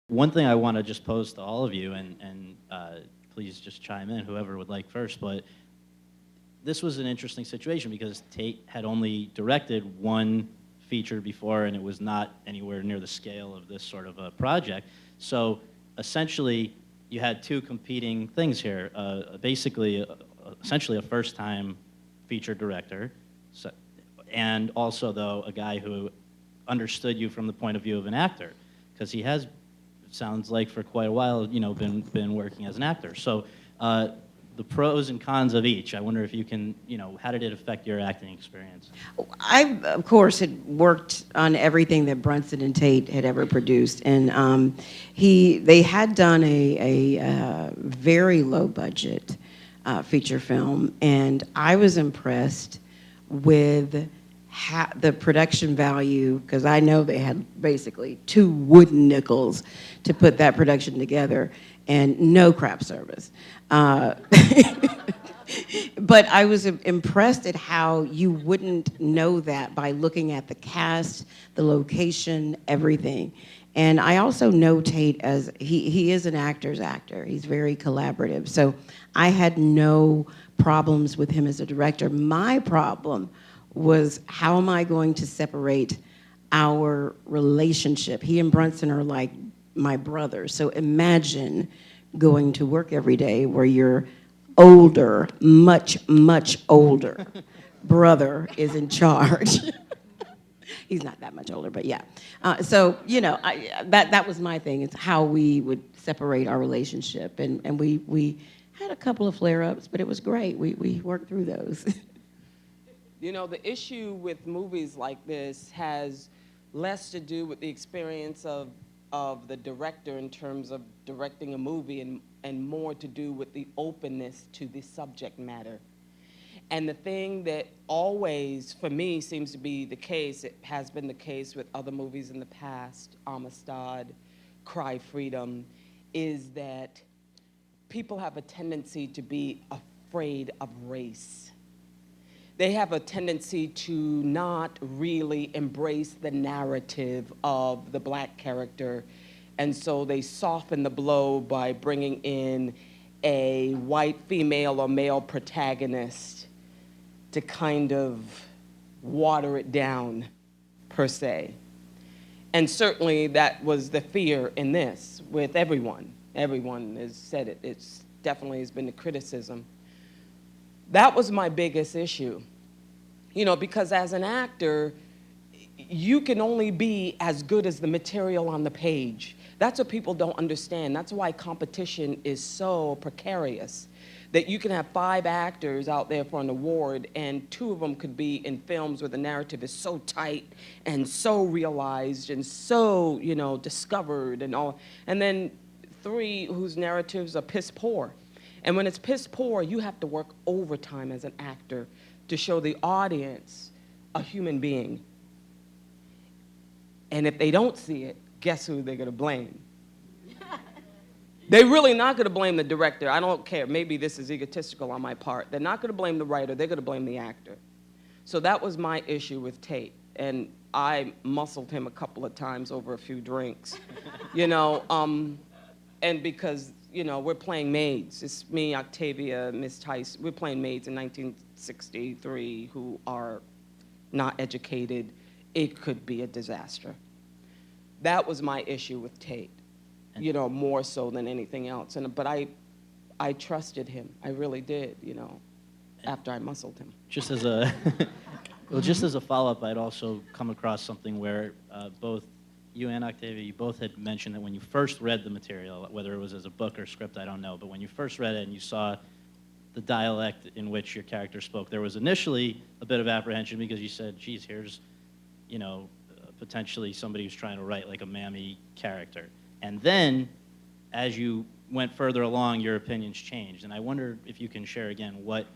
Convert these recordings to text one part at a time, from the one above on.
One thing I want to just pose to all of you, and please just chime in, whoever would like first, but this was an interesting situation because Tate had only directed one feature before, and it was not anywhere near the scale of this sort of a project. So essentially, you had two competing things here. Basically, essentially a first-time feature director, so, and also, though, a guy who understood you from the point of view of an actor, because he has, it sounds like, for quite a while, been working as an actor. So the pros and cons of each. I wonder if you can, how did it affect your acting experience? I, of course, had worked on everything that Brunson and Tate had ever produced, and they had done a very low budget feature film, and I was impressed with the production value, because I know they had basically two wooden nickels to put that production together, and no crap service. But I was impressed at how you wouldn't know that by looking at the cast, the location, everything. And I also know Tate as he is an actor's actor. He's very collaborative. So I had no problems with him as a director. My problem was, how am I going to separate our relationship? He and Brunson are like my brothers. So imagine going to work every day where your older, much, much older brother is in charge. He's not that much older, but yeah. So, that was my thing. It's how we would separate our relationship. And we had a couple of flare-ups, but it was great. We worked through those. The issue with movies like this has less to do with the experience of the director in terms of directing a movie, and more to do with the openness to the subject matter. And the thing that always, for me, seems to be the case, it has been the case with other movies in the past, Amistad, Cry Freedom, is that people have a tendency to be afraid of race. They have a tendency to not really embrace the narrative of the black character, and so they soften the blow by bringing in a white female or male protagonist to kind of water it down, per se. And certainly that was the fear in this with everyone. Everyone has said it. It's definitely has been the criticism. That was my biggest issue. Because as an actor, you can only be as good as the material on the page. That's what people don't understand. That's why competition is so precarious, that you can have 5 actors out there for an award, and 2 of them could be in films where the narrative is so tight and so realized and so, discovered and all, and then 3 whose narratives are piss poor. And when it's piss poor, you have to work overtime as an actor to show the audience a human being. And if they don't see it, guess who they're gonna blame? They're really not gonna blame the director. I don't care, maybe this is egotistical on my part. They're not gonna blame the writer, they're gonna blame the actor. So that was my issue with Tate. And I muscled him a couple of times over a few drinks, and because, we're playing maids. It's me, Octavia, Miss Tice. We're playing maids in 1963 who are not educated. It could be a disaster. That was my issue with Tate, more so than anything else. But I trusted him. I really did, after I muscled him. Just as a well, just as a follow-up, I'd also come across something where both you and Octavia, you both had mentioned that when you first read the material, whether it was as a book or script, I don't know, but when you first read it and you saw the dialect in which your character spoke, there was initially a bit of apprehension because you said, geez, here's, potentially somebody who's trying to write like a mammy character. And then, as you went further along, your opinions changed. And I wonder if you can share again what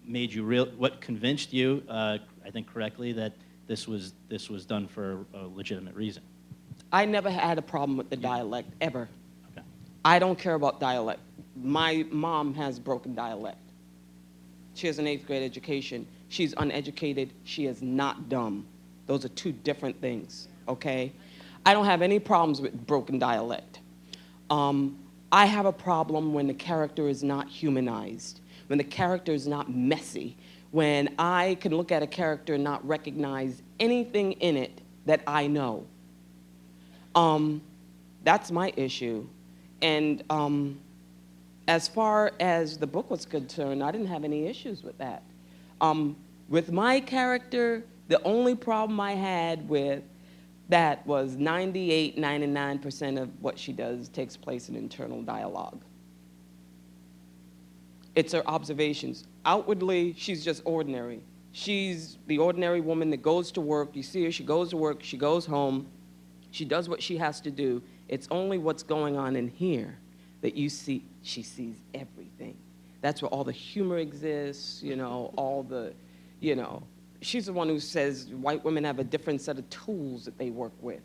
made you what convinced you, I think correctly, that this was done for a legitimate reason. I never had a problem with the dialect, ever. Okay. I don't care about dialect. My mom has broken dialect. She has an 8th grade education. She's uneducated. She is not dumb. Those are 2 different things, okay? I don't have any problems with broken dialect. I have a problem when the character is not humanized, when the character is not messy, when I can look at a character and not recognize anything in it that I know. That's my issue. And as far as the book was concerned, I didn't have any issues with that. With my character, the only problem I had with that was 98, 99% of what she does takes place in internal dialogue. It's her observations. Outwardly, she's just ordinary. She's the ordinary woman that goes to work. You see her, she goes to work, she goes home, she does what she has to do. It's only what's going on in here that you see. She sees everything. That's where all the humor exists, you know, all the, you know. She's the one who says white women have a different set of tools that they work with.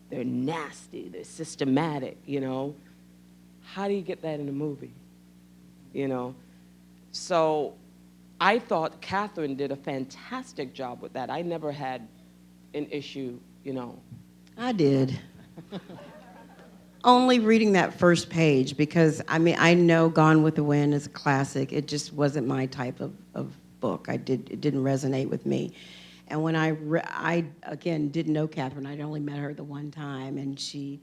They're nasty, they're systematic, you know. How do you get that in a movie? You know? So I thought Catherine did a fantastic job with that. I never had an issue, you know. I did. Only reading that first page, because I mean, I know Gone with the Wind is a classic. It just wasn't my type of book. It didn't resonate with me. And when I again didn't know Catherine. I'd only met her the one time, and she,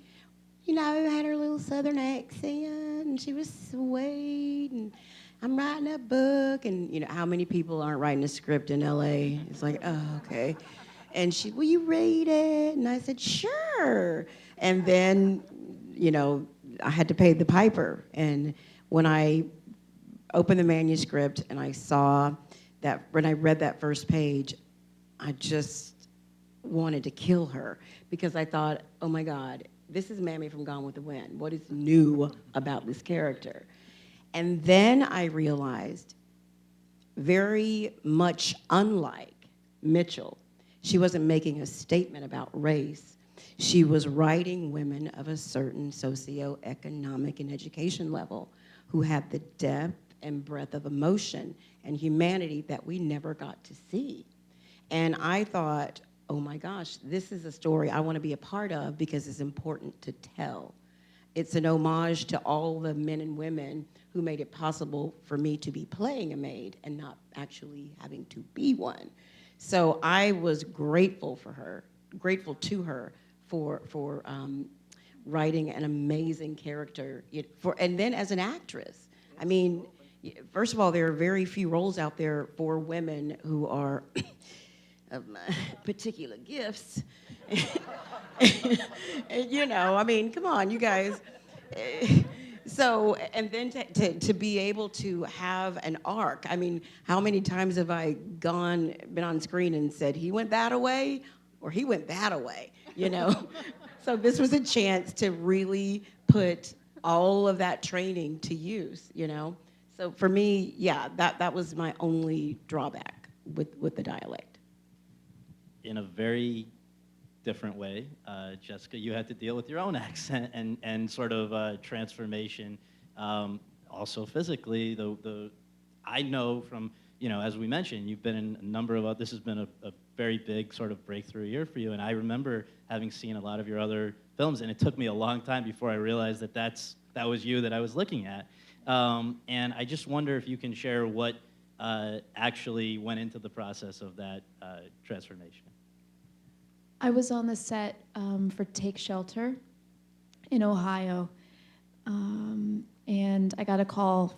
you know, had her little Southern accent, and she was sweet, and I'm writing a book, and you know, how many people aren't writing a script in LA? It's like, oh, okay. And she, will you read it? And I said, sure. And then, you know, I had to pay the piper. And when I opened the manuscript and I saw that, when I read that first page, I just wanted to kill her, because I thought, oh my God, this is Mammy from Gone with the Wind. What is new about this character? And then I realized, very much unlike Mitchell, she wasn't making a statement about race. She was writing women of a certain socioeconomic and education level who had the depth and breadth of emotion and humanity that we never got to see. And I thought, oh my gosh, this is a story I want to be a part of, because it's important to tell. It's an homage to all the men and women who made it possible for me to be playing a maid and not actually having to be one. So I was grateful to her for writing an amazing character. And then as an actress, I mean, first of all, there are very few roles out there for women who are of particular gifts. And, you know, I mean, come on, you guys. So, and then to be able to have an arc. I mean, how many times have I been on screen and said, he went that away, or he went that away, you know? So this was a chance to really put all of that training to use, you know? So for me, yeah, that was my only drawback with the dialect. In a very different way, Jessica, you had to deal with your own accent and sort of transformation. Also physically, I know from, you know, as we mentioned, you've been in a number of, this has been a very big sort of breakthrough year for you, and I remember having seen a lot of your other films, and it took me a long time before I realized that was you that I was looking at. And I just wonder if you can share what actually went into the process of that transformation. I was on the set for Take Shelter in Ohio, and I got a call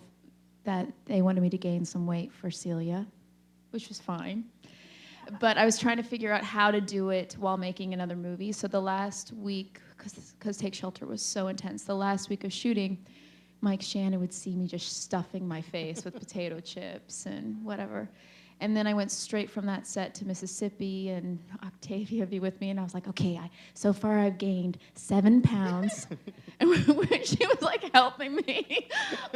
that they wanted me to gain some weight for Celia, which was fine. But I was trying to figure out how to do it while making another movie. So the last week, because Take Shelter was so intense, the last week of shooting, Mike Shannon would see me just stuffing my face with potato chips and whatever. And then I went straight from that set to Mississippi, and Octavia be with me, and I was like, okay, so far I've gained 7 pounds. And she was like helping me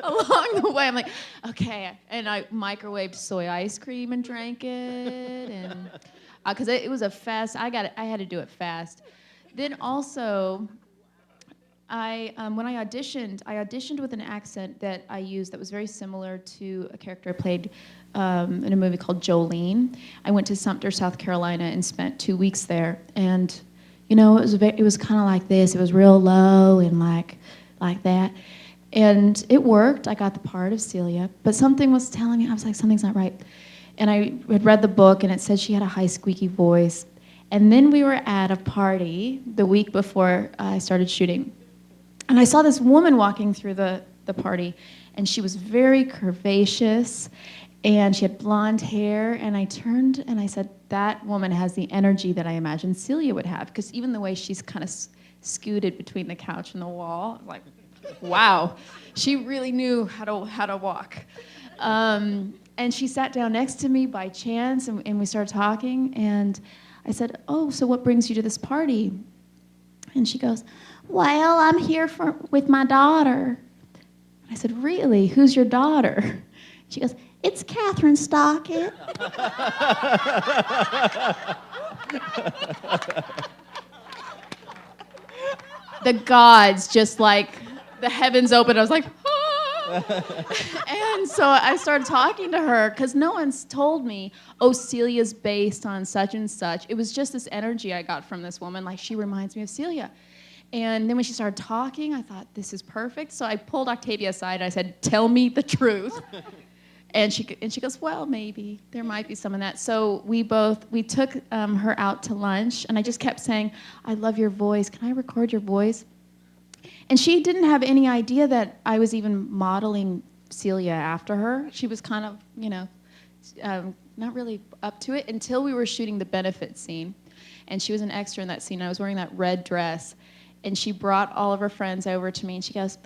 along the way. I'm like, okay. And I microwaved soy ice cream and drank it, and because it was a fast, I had to do it fast. Then also, when I auditioned with an accent that I used that was very similar to a character I played in a movie called Jolene. I went to Sumter, South Carolina, and spent 2 weeks there. And You know, it was kind of like this. It was real low and like that. And it worked. I got the part of Celia. But something was telling me, I was like, something's not right. And I had read the book, and it said she had a high, squeaky voice. And then we were at a party the week before I started shooting. And I saw this woman walking through the party, and she was very curvaceous, and she had blonde hair. And I turned and I said, that woman has the energy that I imagined Celia would have, because even the way she's kind of scooted between the couch and the wall, I was like, wow, she really knew how to walk. And she sat down next to me by chance, and we started talking, and I said, oh, so what brings you to this party? And she goes, well, I'm here with my daughter. I said, really? Who's your daughter? She goes, it's Catherine Stockett. The gods just like, the heavens opened. I was like, ah. And so I started talking to her, because no one's told me, oh, Celia's based on such and such. It was just this energy I got from this woman, like, she reminds me of Celia. And then when she started talking, I thought, this is perfect. So I pulled Octavia aside and I said, tell me the truth. And she goes, well, maybe. There might be some of that. So we took her out to lunch, and I just kept saying, I love your voice. Can I record your voice? And she didn't have any idea that I was even modeling Celia after her. She was kind of, not really up to it until we were shooting the benefit scene. And she was an extra in that scene. I was wearing that red dress. And she brought all of her friends over to me, and she goes,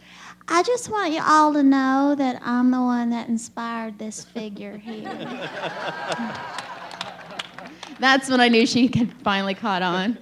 I just want you all to know that I'm the one that inspired this figure here. That's when I knew she had finally caught on.